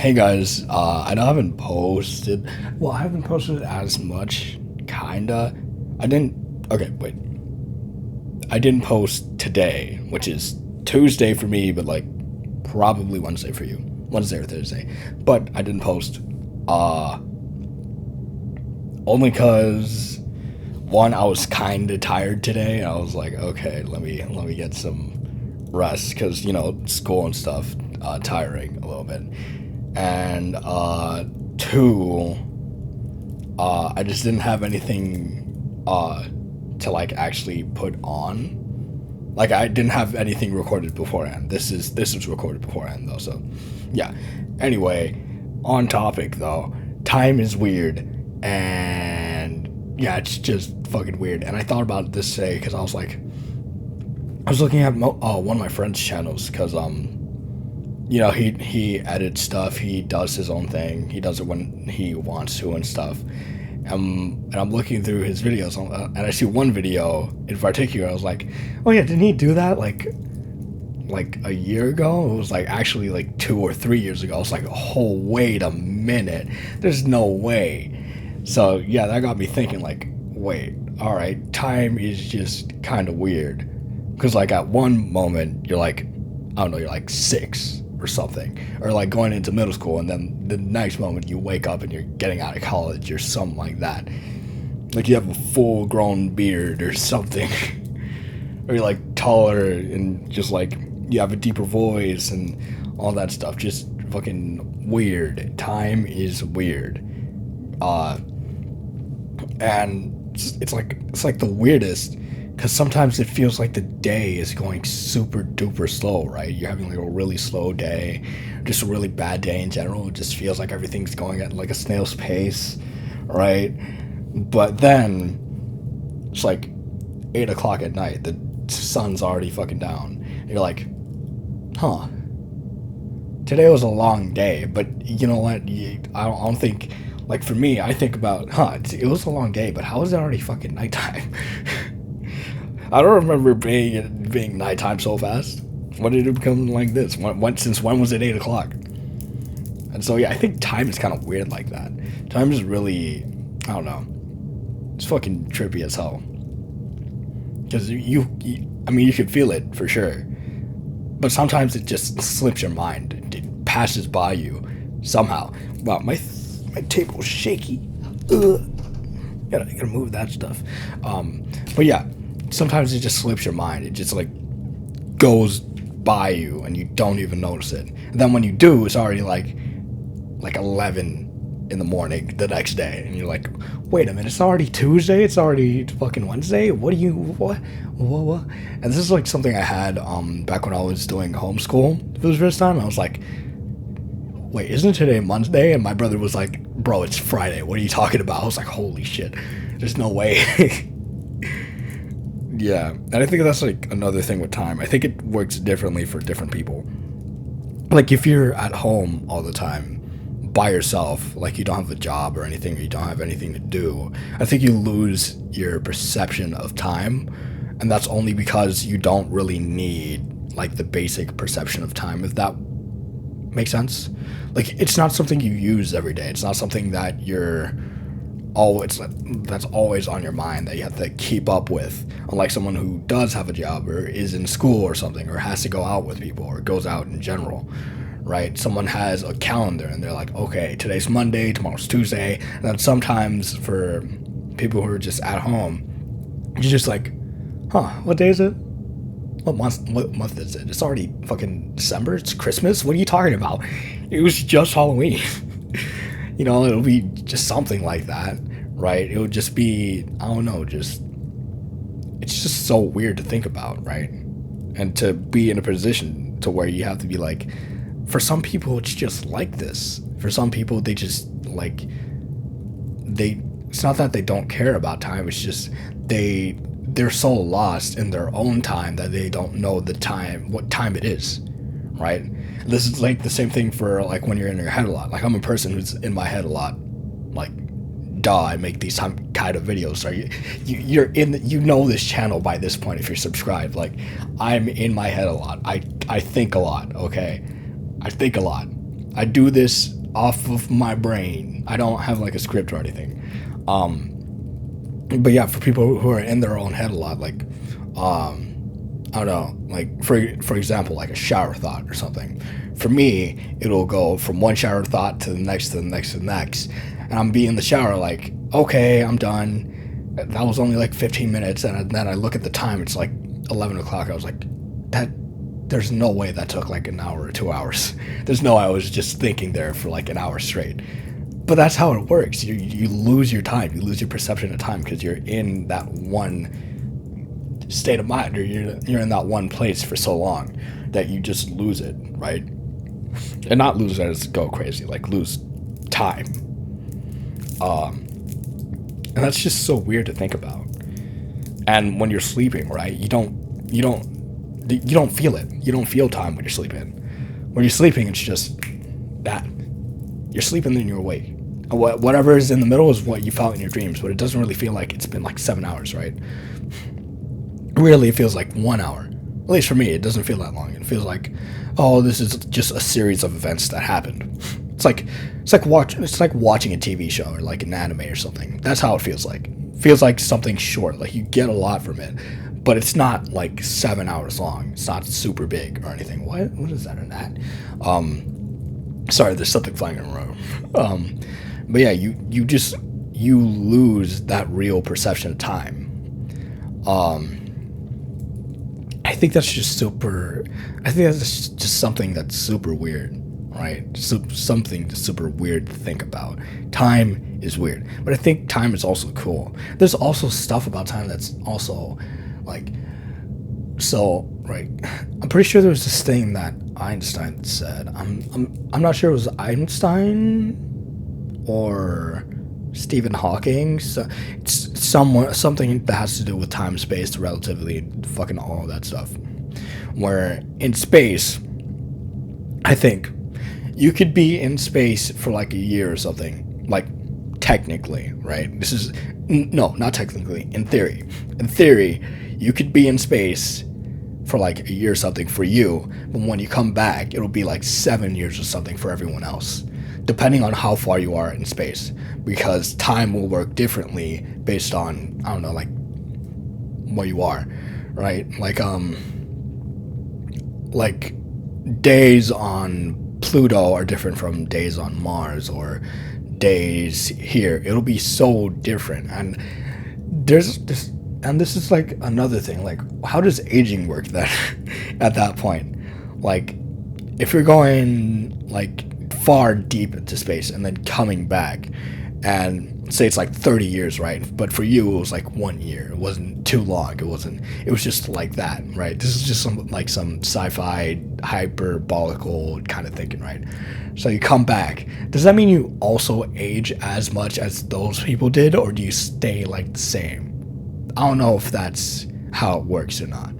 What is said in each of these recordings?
Hey guys, I know I haven't posted. Well, I haven't posted as much, kinda. I didn't. Okay, wait. I didn't post today, which is Tuesday for me, but like probably Wednesday for you. Wednesday or Thursday. But I didn't post. Uh, Only cause one, I was kinda tired today. I was like, okay, let me get some rest, cause school and stuff, tiring a little bit. And two, I just didn't have anything to like actually put on. Like I didn't have anything recorded beforehand. This was recorded beforehand though, so yeah. Anyway, on topic though, time is weird, and yeah, it's just fucking weird. And I thought about this today because I was looking at one of my friend's channels because he edits stuff. He does his own thing. He does it when he wants to and stuff. And I'm looking through his videos, and I see one video in particular. I was like, "Oh yeah, didn't he do that like a year ago?" It was like actually like 2 or 3 years ago. I was like, "Oh wait a minute, there's no way." So yeah, that got me thinking. Like, wait, all right, time is just kind of weird, because like at one moment you're like, I don't know, you're like 6 or something, or like going into middle school, and then the next moment you wake up and you're getting out of college or something like that. Like you have a full grown beard or something, or you're like taller and just like you have a deeper voice and all that stuff. Just fucking weird. Time is weird. Uh, and it's like the weirdest, because sometimes it feels like the day is going super duper slow, right? You're having like a really slow day, just a really bad day in general. It just feels like everything's going at like a snail's pace, right? But then it's like 8 o'clock at night, the sun's already fucking down. And you're like, huh, today was a long day. But you know what? I don't think, like for me, I think about, it was a long day, but how is it already fucking nighttime? I don't remember being nighttime so fast. When did it become like this? Since when was it 8 o'clock? And so yeah, I think time is kind of weird like that. Time is really, I don't know, it's fucking trippy as hell. Because I mean, you can feel it for sure, but sometimes it just slips your mind. It passes by you somehow. Wow, my table's shaky. Ugh. Gotta move that stuff. But yeah, sometimes it just slips your mind. It just like goes by you and you don't even notice it. And then when you do, it's already like 11 in the morning the next day, and you're like, wait a minute, it's already Tuesday, it's already fucking Wednesday. What? And this is like something I had back when I was doing homeschool for the first time. I was like, wait, isn't today Monday? And my brother was like, bro, it's Friday, what are you talking about? I was like, holy shit, there's no way. Yeah, and I think that's like another thing with time. I think it works differently for different people. Like if you're at home all the time by yourself, like you don't have a job or anything, or you don't have anything to do, I think you lose your perception of time. And that's only because you don't really need like the basic perception of time, if that makes sense. Like it's not something you use every day. It's not something that that's always on your mind, that you have to keep up with, unlike someone who does have a job or is in school or something, or has to go out with people, or goes out in general, right? Someone has a calendar and they're like, okay, today's Monday, tomorrow's Tuesday. And then sometimes for people who are just at home, you're just like, what day is it? What month is it? It's already fucking December. It's Christmas. What are you talking about? It was just Halloween. It'll be just something like that, right? It would just be, I don't know, it's just so weird to think about, right? And to be in a position to where you have to be like, for some people, it's just like this. For some people, they just like, it's not that they don't care about time. It's just, they're so lost in their own time that they don't know what time it is, right? This is like the same thing for like when you're in your head a lot. Like I'm a person who's in my head a lot. Like, I make these kind of videos. Right? You're in. You know this channel by this point if you're subscribed. Like I'm in my head a lot. I think a lot. Okay, I think a lot. I do this off of my brain. I don't have like a script or anything. But yeah, for people who are in their own head a lot, like, I don't know, like for example, like a shower thought or something. For me, it'll go from one shower thought to the next, to the next, to the next, and I'm be in the shower like, okay, I'm done. That was only like 15 minutes, and then I look at the time. It's like 11 o'clock. I was like, that. There's no way that took like an hour or 2 hours. There's no. I was just thinking there for like an hour straight. But that's how it works. You lose your time. You lose your perception of time because you're in that one state of mind, or you're in that one place for so long that you just lose it, right? And not lose it as go crazy, like lose time. And that's just so weird to think about. And when you're sleeping, right, you don't feel it. You don't feel time when you're sleeping. When you're sleeping, it's just that. You're sleeping, then you're awake. And whatever is in the middle is what you felt in your dreams, but it doesn't really feel like it's been like 7 hours, right? Really, it feels like 1 hour. At least for me, it doesn't feel that long. It feels like, oh, this is just a series of events that happened. It's like watching a TV show or like an anime or something. That's how it feels like. It feels like something short. Like you get a lot from it, but it's not like 7 hours long. It's not super big or anything. What is that in that? Sorry, there's something flying in the room. But yeah, you lose that real perception of time. I think that's just super. I think that's just something that's super weird, right? Something super weird to think about. Time is weird, but I think time is also cool. There's also stuff about time that's also like, so right. I'm pretty sure there was this thing that Einstein said. I'm not sure it was Einstein or Stephen Hawking. So it's something that has to do with time, space, relativity, fucking all of that stuff. Where in space, I think you could be in space for like a year or something. Like technically, right? This is no, not technically. In theory, you could be in space for like a year or something for you, but when you come back, it'll be like 7 years or something for everyone else, depending on how far you are in space, because time will work differently based on, I don't know, like where you are, right? Like days on Pluto are different from days on Mars or days here. It'll be so different. And there's this, and this is like another thing, like how does aging work then at that point? Like if you're going like far deep into space and then coming back, and say it's like 30 years, right? But for you it was like 1 year. It wasn't too long. It was just like that, right? This is just some sci-fi hyperbolical kind of thinking, right? So you come back, does that mean you also age as much as those people did, or do you stay like the same? I don't know if that's how it works or not.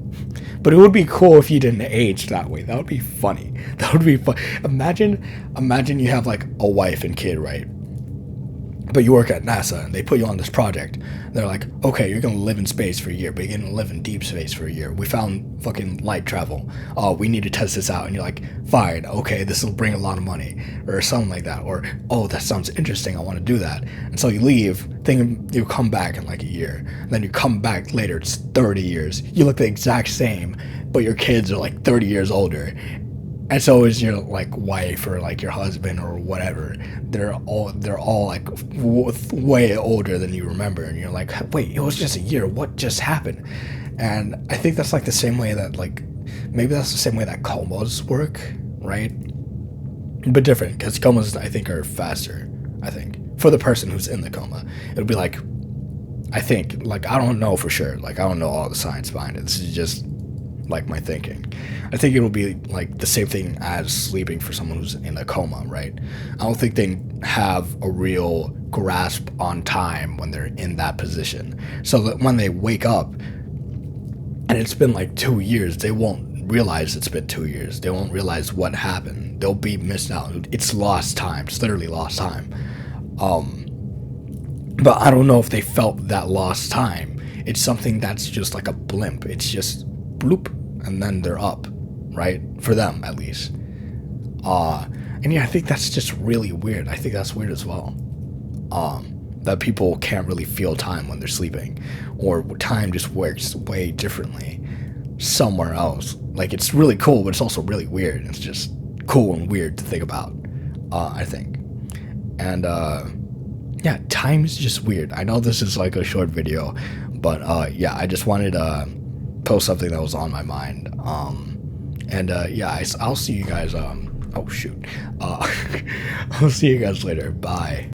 But it would be cool if you didn't age that way. That would be funny. That would be fun. Imagine you have like a wife and kid, right? But you work at NASA and they put you on this project. They're like, okay, you're gonna live in space for a year, but you're gonna live in deep space for a year. We found fucking light travel. Oh, we need to test this out. And you're like, fine, okay, this will bring a lot of money, or something like that. Or, oh, that sounds interesting, I want to do that. And so you leave, thinking you come back in like a year. And then you come back later, it's 30 years. You look the exact same, but your kids are like 30 years older. And so is your like wife or like your husband or whatever. They're all like way older than you remember, and you're like, wait, it was just a year. What just happened? And I think that's like the same way that like maybe that's the same way that comas work, right? But different, because comas I think are faster. I think for the person who's in the coma, it'll be like, I think, like I don't know for sure. Like I don't know all the science behind it. This is just like my thinking. I think it'll be like the same thing as sleeping for someone who's in a coma, right? I don't think they have a real grasp on time when they're in that position. So that when they wake up and it's been like 2 years, they won't realize it's been 2 years. They won't realize what happened. They'll be missed out. It's lost time. It's literally lost time. But I don't know if they felt that lost time. It's something that's just like a blimp. It's just bloop, and then they're up, right? For them, at least. And yeah, I think that's just really weird. I think that's weird as well. That people can't really feel time when they're sleeping, or time just works way differently somewhere else. Like, it's really cool, but it's also really weird. It's just cool and weird to think about, I think. And yeah, time is just weird. I know this is like a short video, but yeah, I just wanted to post something that was on my mind. And yeah, I'll see you guys. Oh shoot, I'll see you guys later. Bye.